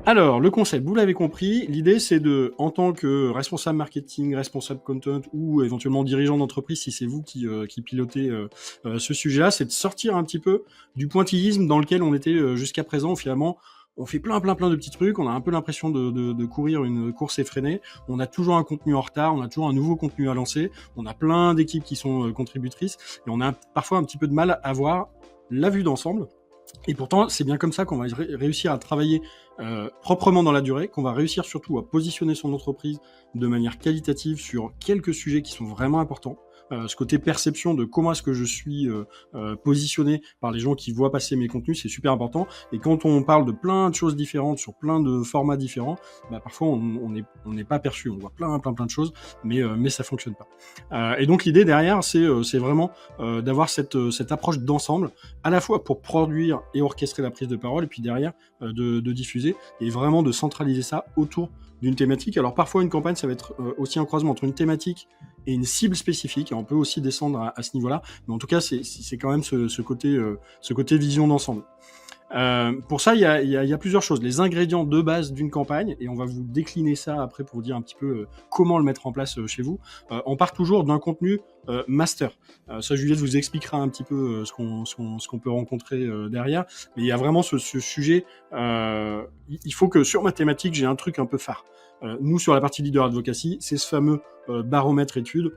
Alors, le concept, vous l'avez compris, l'idée c'est de, en tant que responsable marketing, responsable content ou éventuellement dirigeant d'entreprise, si c'est vous qui pilotez ce sujet-là, c'est de sortir un petit peu du pointillisme dans lequel on était jusqu'à présent. Finalement, on fait plein de petits trucs, on a un peu l'impression de courir une course effrénée, on a toujours un contenu en retard, on a toujours un nouveau contenu à lancer, on a plein d'équipes qui sont contributrices, et on a parfois un petit peu de mal à voir la vue d'ensemble. Et pourtant, c'est bien comme ça qu'on va réussir à travailler proprement dans la durée, qu'on va réussir surtout à positionner son entreprise de manière qualitative sur quelques sujets qui sont vraiment importants. Ce côté perception de comment est-ce que je suis positionné par les gens qui voient passer mes contenus, c'est super important. Et quand on parle de plein de choses différentes sur plein de formats différents, bah, parfois on n'est pas perçu. On voit plein de choses, mais ça fonctionne pas. Et donc l'idée derrière, c'est vraiment d'avoir cette approche d'ensemble, à la fois pour produire et orchestrer la prise de parole, et puis derrière de diffuser, et vraiment de centraliser ça autour d'une thématique. Alors parfois une campagne, ça va être aussi un croisement entre une thématique et une cible spécifique, et on peut aussi descendre à ce niveau-là, mais en tout cas c'est quand même ce côté vision d'ensemble. Pour ça, il y a plusieurs choses. Les ingrédients de base d'une campagne, et on va vous décliner ça après pour vous dire un petit peu comment le mettre en place chez vous. On part toujours d'un contenu master. Ça, Juliette vous expliquera un petit peu ce qu'on peut rencontrer derrière. Mais il y a vraiment ce sujet. Il faut que sur ma thématique, j'ai un truc un peu phare. Nous, sur la partie leader advocacy, c'est ce fameux baromètre étude.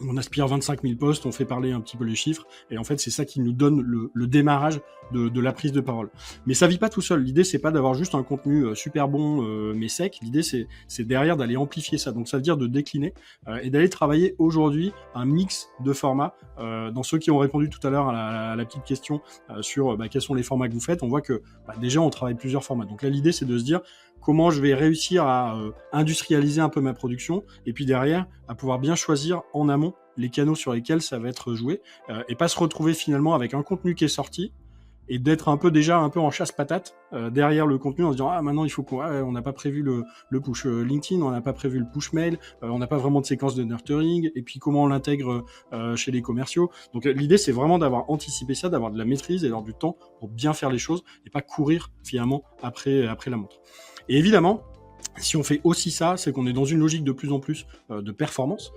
On aspire 25 000 postes, on fait parler un petit peu les chiffres, et en fait c'est ça qui nous donne le démarrage de la prise de parole. Mais ça vit pas tout seul. L'idée c'est pas d'avoir juste un contenu super bon mais sec. L'idée c'est derrière d'aller amplifier ça. Donc ça veut dire de décliner et d'aller travailler aujourd'hui un mix de formats. Dans ceux qui ont répondu tout à l'heure à la petite question sur quels sont les formats que vous faites, on voit que déjà on travaille plusieurs formats. Donc là l'idée c'est de se dire comment je vais réussir à industrialiser un peu ma production, et puis derrière, à pouvoir bien choisir en amont les canaux sur lesquels ça va être joué, et pas se retrouver finalement avec un contenu qui est sorti, et d'être déjà un peu en chasse-patate derrière le contenu en se disant maintenant il faut on n'a pas prévu le push LinkedIn, on n'a pas prévu le push mail, on n'a pas vraiment de séquence de nurturing, et puis comment on l'intègre chez les commerciaux. Donc l'idée c'est vraiment d'avoir anticipé ça, d'avoir de la maîtrise et d'avoir du temps pour bien faire les choses et pas courir finalement après la montre. Et évidemment, si on fait aussi ça, c'est qu'on est dans une logique de plus en plus de performance,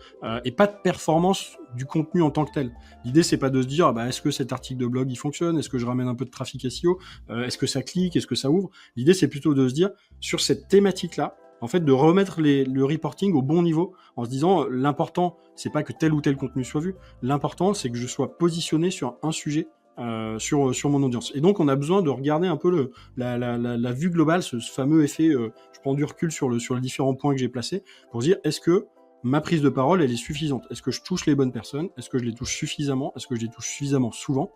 et pas de performance du contenu en tant que tel. L'idée, c'est pas de se dire, est-ce que cet article de blog, il fonctionne? Est-ce que je ramène un peu de trafic SEO? Est-ce que ça clique? Est-ce que ça ouvre? L'idée, c'est plutôt de se dire, sur cette thématique-là, en fait, de remettre le reporting au bon niveau, en se disant, l'important, c'est pas que tel ou tel contenu soit vu, l'important, c'est que je sois positionné sur un sujet sur mon audience. Et donc, on a besoin de regarder un peu la vue globale, ce fameux effet, je prends du recul sur les différents points que j'ai placés, pour dire, est-ce que ma prise de parole, elle est suffisante? Est-ce que je touche les bonnes personnes? Est-ce que je les touche suffisamment? Est-ce que je les touche suffisamment souvent?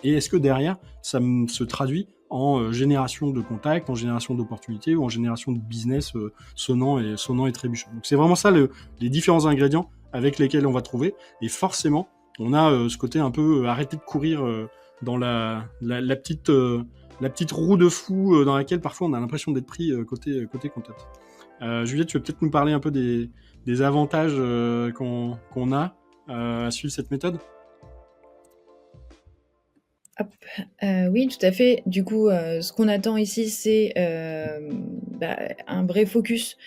Et est-ce que derrière, ça se traduit en génération de contacts, en génération d'opportunités ou en génération de business sonnant et trébuchant. Donc c'est vraiment ça les différents ingrédients avec lesquels on va trouver. Et forcément, on a ce côté un peu arrêter de courir dans la petite roue de fou dans laquelle parfois on a l'impression d'être pris côté contact. Juliette, tu veux peut-être nous parler un peu des avantages qu'on a à suivre cette méthode? Hop, oui, tout à fait. Du coup, ce qu'on attend ici, c'est, un vrai focus,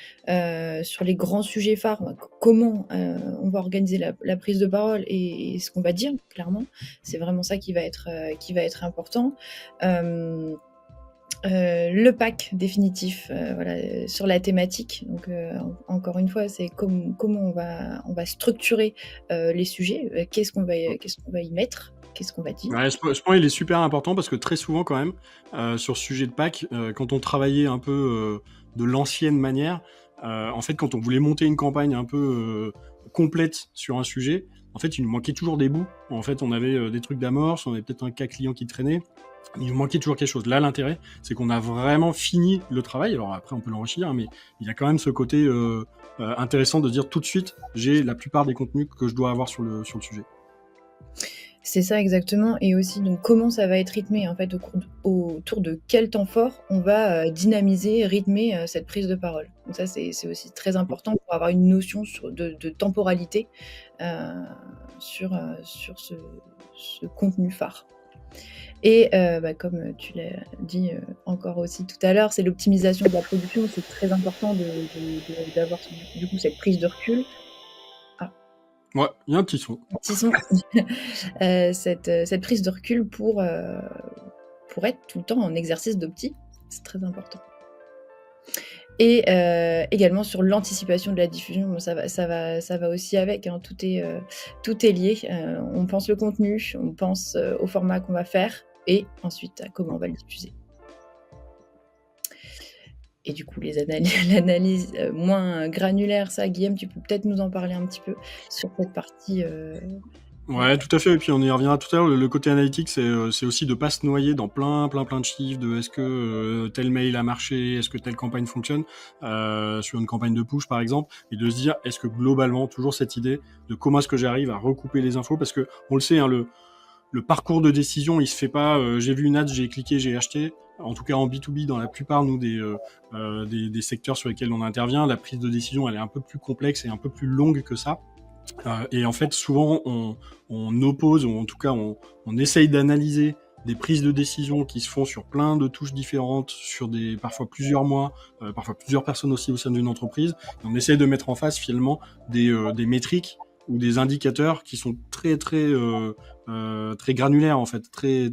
sur les grands sujets phares. Comment, on va organiser la prise de parole et ce qu'on va dire, clairement. C'est vraiment ça qui va être important. Hem le pack définitif, voilà, sur la thématique. Donc, encore une fois, c'est comment on va structurer, les sujets, qu'est-ce qu'on va y mettre, qu'est-ce qu'on va dire. Ouais, ce point il est super important parce que très souvent quand même, sur ce sujet de Pâques, quand on travaillait un peu de l'ancienne manière, en fait quand on voulait monter une campagne un peu complète sur un sujet, en fait il nous manquait toujours des bouts. En fait on avait des trucs d'amorce, on avait peut-être un cas client qui traînait, il nous manquait toujours quelque chose. Là l'intérêt c'est qu'on a vraiment fini le travail, alors après on peut l'enrichir, hein, mais il y a quand même ce côté intéressant de dire tout de suite j'ai la plupart des contenus que je dois avoir sur le sujet. C'est ça exactement, et aussi donc comment ça va être rythmé en fait, autour de quel temps fort on va, dynamiser, rythmer, cette prise de parole. Donc ça c'est aussi très important pour avoir une notion de temporalité, sur ce contenu phare. Et comme tu l'as dit, encore aussi tout à l'heure, c'est l'optimisation de la production. C'est très important d'avoir du coup cette prise de recul. Ah, Ouais, il y a un petit son. un petit son. Cette prise de recul pour être tout le temps en exercice d'opti, c'est très important. Et également sur l'anticipation de la diffusion, bon ça va aussi avec, hein, tout est lié. On pense le contenu, on pense, au format qu'on va faire et ensuite à comment on va le diffuser. Et du coup l'analyse, moins granulaire, ça Guillaume, tu peux peut-être nous en parler un petit peu sur cette partie, Ouais, tout à fait. Et puis on y reviendra tout à l'heure. Le côté analytique, c'est aussi de pas se noyer dans plein de chiffres de est-ce que tel mail a marché, est-ce que telle campagne fonctionne sur une campagne de push par exemple, et de se dire est-ce que globalement toujours cette idée de comment est-ce que j'arrive à recouper les infos, parce que on le sait, hein, le parcours de décision, il se fait pas. J'ai vu une ad, j'ai cliqué, j'ai acheté. En tout cas en B2B, dans la plupart nous des secteurs sur lesquels on intervient, la prise de décision elle est un peu plus complexe et un peu plus longue que ça. Et en fait, souvent, on oppose, ou en tout cas, on essaye d'analyser des prises de décision qui se font sur plein de touches différentes, sur parfois plusieurs mois, parfois plusieurs personnes aussi au sein d'une entreprise. Et on essaye de mettre en face finalement des métriques ou des indicateurs qui sont très granulaires en fait, très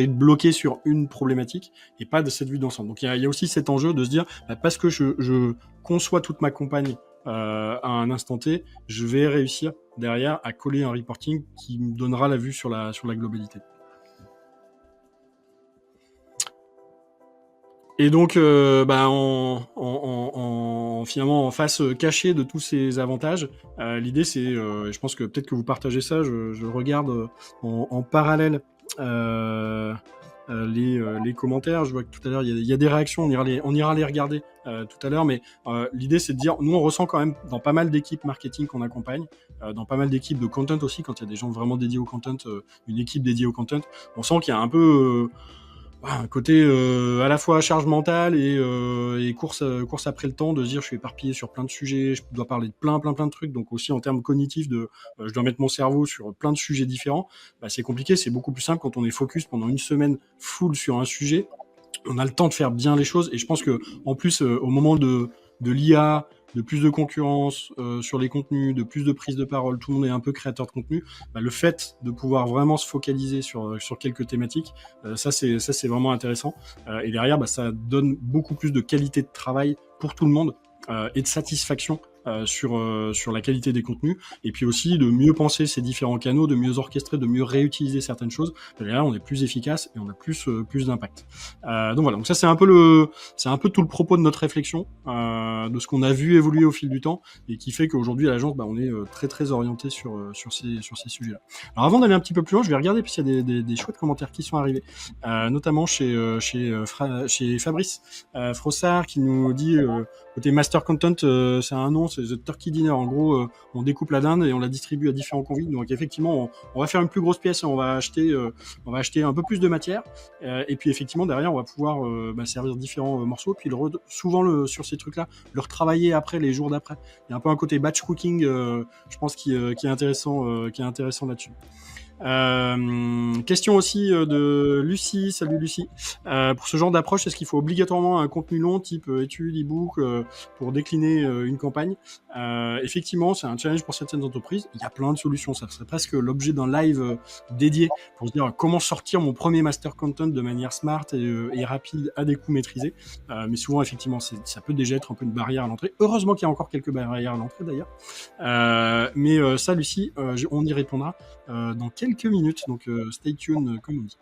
bloqués sur une problématique et pas de cette vue d'ensemble. Donc il y a aussi cet enjeu de se dire, parce que je conçois toute ma campagne à un instant T, je vais réussir derrière à coller un reporting qui me donnera la vue sur la globalité. Et donc, finalement, en face cachée de tous ces avantages, l'idée c'est, je pense que peut-être que vous partagez ça, je regarde en parallèle les commentaires. Je vois que tout à l'heure il y a des réactions, on ira les regarder tout à l'heure, mais l'idée c'est de dire, nous on ressent quand même dans pas mal d'équipes marketing qu'on accompagne, dans pas mal d'équipes de content aussi, quand il y a des gens vraiment dédiés au content, une équipe dédiée au content, on sent qu'il y a un peu un côté à la fois charge mentale et course après le temps, de se dire je suis éparpillé sur plein de sujets, je dois parler de plein de trucs, donc aussi en termes cognitifs de je dois mettre mon cerveau sur plein de sujets différents. C'est compliqué, c'est beaucoup plus simple quand on est focus pendant une semaine full sur un sujet. On a le temps de faire bien les choses, et je pense que en plus au moment de l'IA, de plus de concurrence sur les contenus, de plus de prise de parole, tout le monde est un peu créateur de contenu, le fait de pouvoir vraiment se focaliser sur quelques thématiques, ça c'est vraiment intéressant, et derrière ça donne beaucoup plus de qualité de travail pour tout le monde et de satisfaction sur la qualité des contenus, et puis aussi de mieux penser ces différents canaux, de mieux orchestrer, de mieux réutiliser certaines choses. Derrière, on est plus efficace et on a plus d'impact. Donc voilà, donc ça c'est un peu tout le propos de notre réflexion, de ce qu'on a vu évoluer au fil du temps, et qui fait qu'aujourd'hui à l'agence, on est très orienté sur ces sujets-là. Alors avant d'aller un petit peu plus loin, je vais regarder puisqu'il y a des chouettes commentaires qui sont arrivés, notamment chez Fabrice Frossard, qui nous dit côté master content, c'est un nom, c'est The Turkey Dinner. En gros, on découpe la dinde et on la distribue à différents convives. Donc effectivement, on va faire une plus grosse pièce et on va acheter un peu plus de matière. Et puis effectivement, derrière, on va pouvoir servir différents morceaux. Puis souvent sur ces trucs-là, le retravailler après, les jours d'après. Il y a un peu un côté batch cooking, je pense, qui est intéressant là-dessus. Question aussi de Lucie. Salut Lucie. Pour ce genre d'approche, est-ce qu'il faut obligatoirement un contenu long type étude, e-book pour décliner une campagne? Effectivement, c'est un challenge pour certaines entreprises. Il y a plein de solutions. Ça serait presque l'objet d'un live dédié pour se dire comment sortir mon premier master content de manière smart et rapide à des coûts maîtrisés. Mais souvent, effectivement, ça peut déjà être un peu une barrière à l'entrée. Heureusement qu'il y a encore quelques barrières à l'entrée d'ailleurs. Mais ça, Lucie, on y répondra dans quelques minutes, donc stay tuned comme on dit.